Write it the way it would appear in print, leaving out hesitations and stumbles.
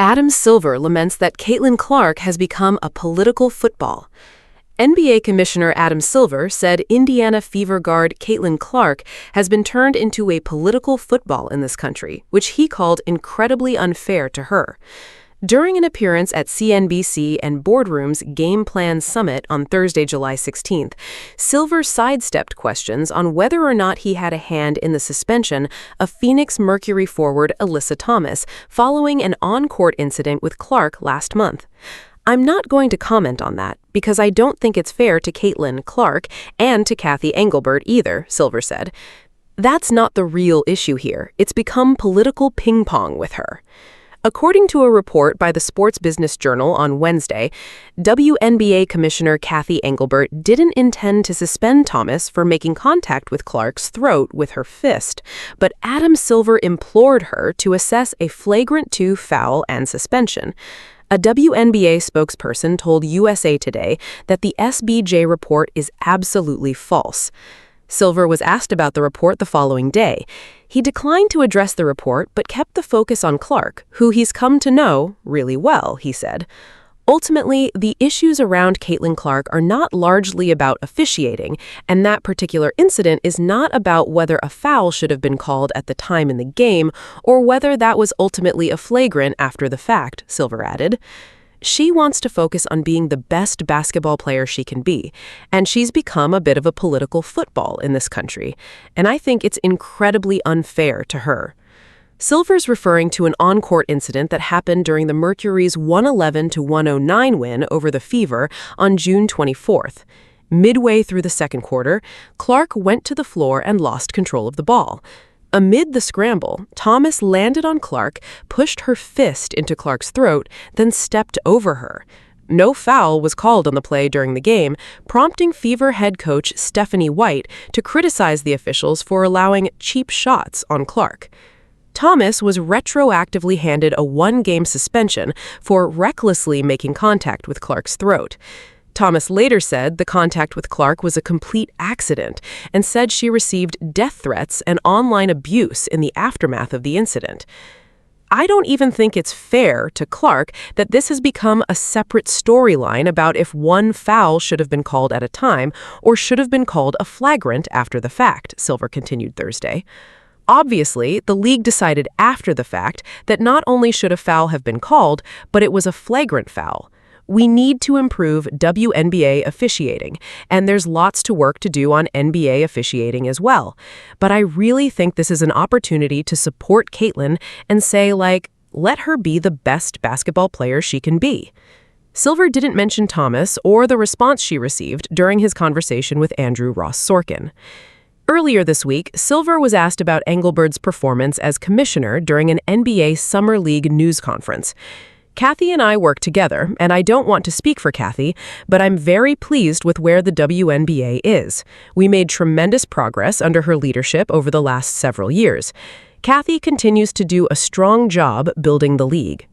Adam Silver laments that Caitlin Clark has become a political football. NBA Commissioner Adam Silver said Indiana Fever guard Caitlin Clark has been turned into a political football in this country, which he called incredibly unfair to her. During an appearance at CNBC and Boardroom's Game Plan Summit on Thursday, July 16th, Silver sidestepped questions on whether or not he had a hand in the suspension of Phoenix Mercury forward Alyssa Thomas following an on-court incident with Clark last month. "I'm not going to comment on that because I don't think it's fair to Caitlin Clark and to Cathy Engelbert either," Silver said. "That's not the real issue here. It's become political ping-pong with her." According to a report by the Sports Business Journal on Wednesday, WNBA Commissioner Cathy Engelbert didn't intend to suspend Thomas for making contact with Clark's throat with her fist, but Adam Silver implored her to assess a flagrant 2 foul and suspension. A WNBA spokesperson told USA Today that the SBJ report is absolutely false. Silver was asked about the report the following day. He declined to address the report but kept the focus on Clark, who he's come to know really well, he said. Ultimately, the issues around Caitlin Clark are not largely about officiating, and that particular incident is not about whether a foul should have been called at the time in the game or whether that was ultimately a flagrant after the fact, Silver added. She wants to focus on being the best basketball player she can be, and she's become a bit of a political football in this country, and I think it's incredibly unfair to her. Silver's referring to an on-court incident that happened during the Mercury's 111-109 win over the Fever on June 24th. Midway through the second quarter, Clark went to the floor and lost control of the ball. Amid the scramble, Thomas landed on Clark, pushed her fist into Clark's throat, then stepped over her. No foul was called on the play during the game, prompting Fever head coach Stephanie White to criticize the officials for allowing cheap shots on Clark. Thomas was retroactively handed a 1-game suspension for recklessly making contact with Clark's throat. Thomas later said the contact with Clark was a complete accident and said she received death threats and online abuse in the aftermath of the incident. "I don't even think it's fair to Clark that this has become a separate storyline about if one foul should have been called at a time or should have been called a flagrant after the fact," Silver continued Thursday. Obviously, the league decided after the fact that not only should a foul have been called, but it was a flagrant foul. "We need to improve WNBA officiating, and there's lots to work to do on NBA officiating as well. But I really think this is an opportunity to support Caitlin and say, let her be the best basketball player she can be." Silver didn't mention Thomas or the response she received during his conversation with Andrew Ross Sorkin. Earlier this week, Silver was asked about Engelbert's performance as commissioner during an NBA Summer League news conference. "Cathy and I work together, and I don't want to speak for Cathy, but I'm very pleased with where the WNBA is. We made tremendous progress under her leadership over the last several years. Cathy continues to do a strong job building the league,"